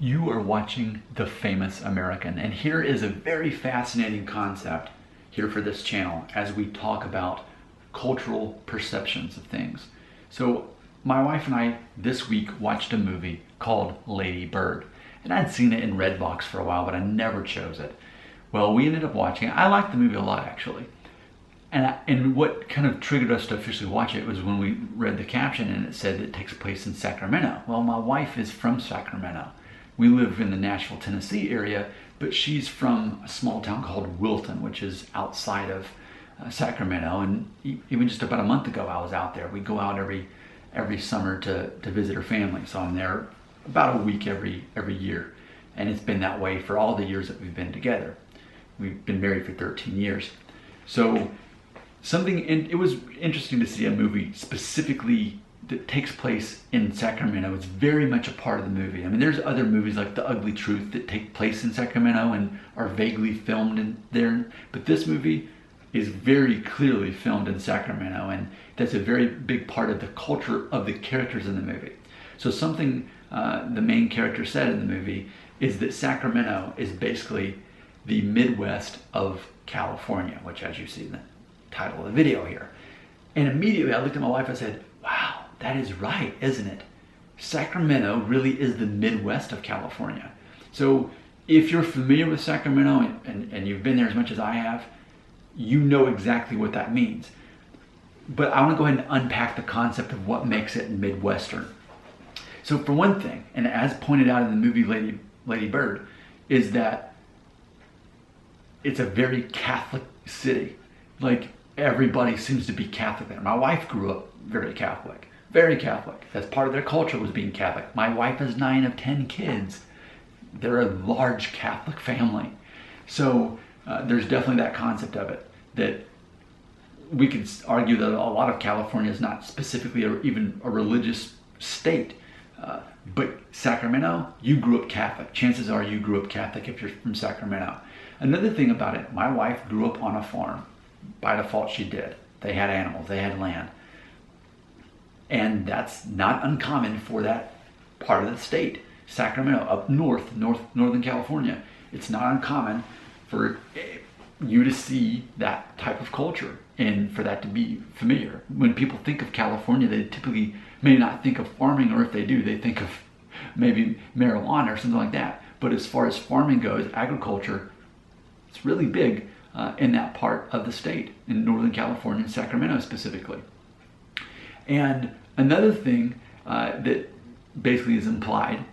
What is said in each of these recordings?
You are watching The Famous American, and here is a very fascinating concept here for this channel as we talk about cultural perceptions of things. So my wife and I this week watched a movie called Lady Bird, and I'd seen it in Redbox for a while, but I never chose it. Well, we ended up watching it. I liked the movie a lot, actually. And what kind of triggered us to officially watch it was when we read the caption and it said it takes place in Sacramento. Well, my wife is from Sacramento. We live in the Nashville, Tennessee area, but she's from a small town called Wilton, which is outside of Sacramento. And even just about a month ago, I was out there. We go out every summer to visit her family. So I'm there about a week every year. And it's been that way for all the years that we've been together. We've been married for 13 years. So it was interesting to see a movie specifically that takes place in Sacramento. It's very much a part of the movie. I mean, there's other movies like The Ugly Truth that take place in Sacramento and are vaguely filmed in there, but this movie is very clearly filmed in Sacramento, and that's a very big part of the culture of the characters in the movie. So something the main character said in the movie is that Sacramento is basically the Midwest of California, which, as you see in the title of the video here. And immediately I looked at my wife and I said, wow, that is right, isn't it? Sacramento really is the Midwest of California. So if you're familiar with Sacramento and you've been there as much as I have, you know exactly what that means. But I want to go ahead and unpack the concept of what makes it Midwestern. So for one thing, and as pointed out in the movie Lady Bird, is that it's a very Catholic city. Like, everybody seems to be Catholic there. My wife grew up very Catholic. Very Catholic. That's part of their culture, was being Catholic. My wife has 9 of 10 kids. They're a large Catholic family. So there's definitely that concept of it, that we could argue that a lot of California is not specifically even a religious state. But Sacramento, you grew up Catholic. Chances are you grew up Catholic if you're from Sacramento. Another thing about it, my wife grew up on a farm. By default, she did. They had animals, they had land. And that's not uncommon for that part of the state. Sacramento, up Northern California. It's not uncommon for you to see that type of culture and for that to be familiar. When people think of California, they typically may not think of farming, or if they do, they think of maybe marijuana or something like that. But as far as farming goes, agriculture, it's really big in that part of the state, in Northern California, and Sacramento specifically. And another thing that basically is implied,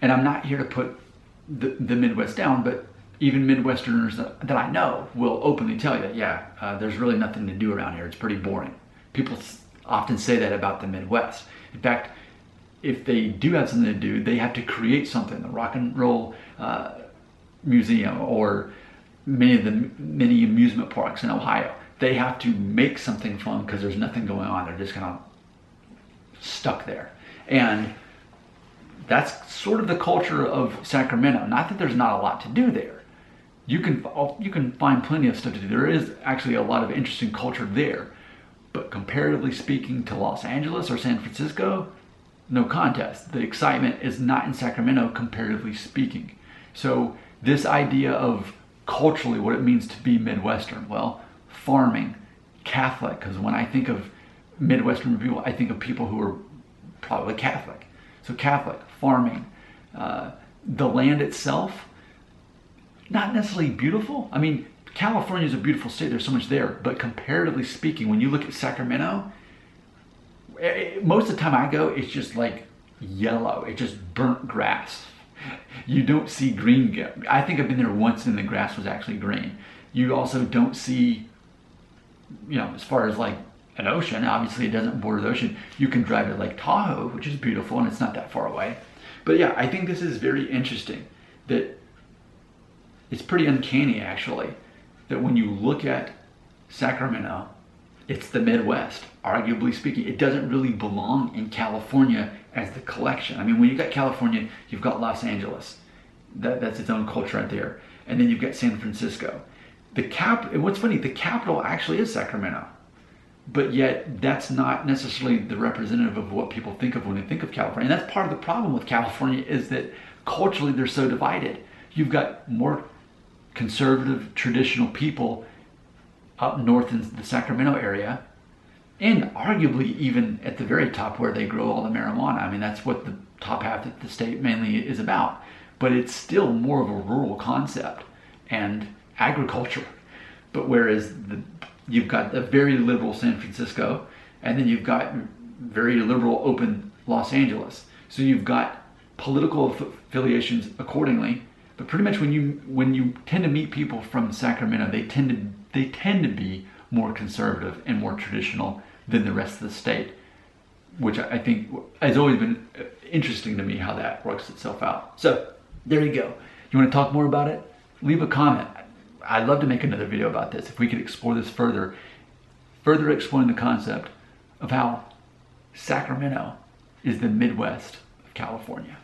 and I'm not here to put the Midwest down, but even Midwesterners that I know will openly tell you, yeah, there's really nothing to do around here. It's pretty boring. People often say that about the Midwest. In fact, if they do have something to do, they have to create something. The Rock and Roll Museum, or many amusement parks in Ohio, they have to make something fun because there's nothing going on. They're just kind of stuck there. And that's sort of the culture of Sacramento. Not that there's not a lot to do there. You can find plenty of stuff to do. There is actually a lot of interesting culture there. But comparatively speaking to Los Angeles or San Francisco, no contest. The excitement is not in Sacramento, comparatively speaking. So this idea of culturally what it means to be Midwestern, well, farming, Catholic, because when I think of Midwestern people, I think of people who are probably Catholic. So Catholic, farming, the land itself, not necessarily beautiful. I mean, California is a beautiful state, there's so much there, but comparatively speaking, when you look at Sacramento, most of the time I go, it's just like yellow, it's just burnt grass. You don't see green. I think I've been there once and the grass was actually green. You also don't see, as far as like an ocean, obviously it doesn't border the ocean. You can drive to Lake Tahoe, which is beautiful, and it's not that far away. But yeah, I think this is very interesting, that it's pretty uncanny actually, that when you look at Sacramento, it's the Midwest, arguably speaking. It doesn't really belong in California as the collection. I mean, when you've got California, you've got Los Angeles. That's its own culture right there. And then you've got San Francisco. And what's funny, the capital actually is Sacramento. but yet that's not necessarily the representative of what people think of when they think of California. And that's part of the problem with California, is that culturally they're so divided. You've got more conservative, traditional people up north in the Sacramento area, and arguably even at the very top where they grow all the marijuana. I mean, that's what the top half of the state mainly is about. But it's still more of a rural concept and agriculture. But whereas you've got a very liberal San Francisco, and then you've got very liberal open Los Angeles. So you've got political affiliations accordingly. But pretty much when you tend to meet people from Sacramento, they tend to be more conservative and more traditional than the rest of the state, which I think has always been interesting to me how that works itself out. So there you go. You want to talk more about it? Leave a comment. I'd love to make another video about this, if we could explore this further exploring the concept of how Sacramento is the Midwest of California.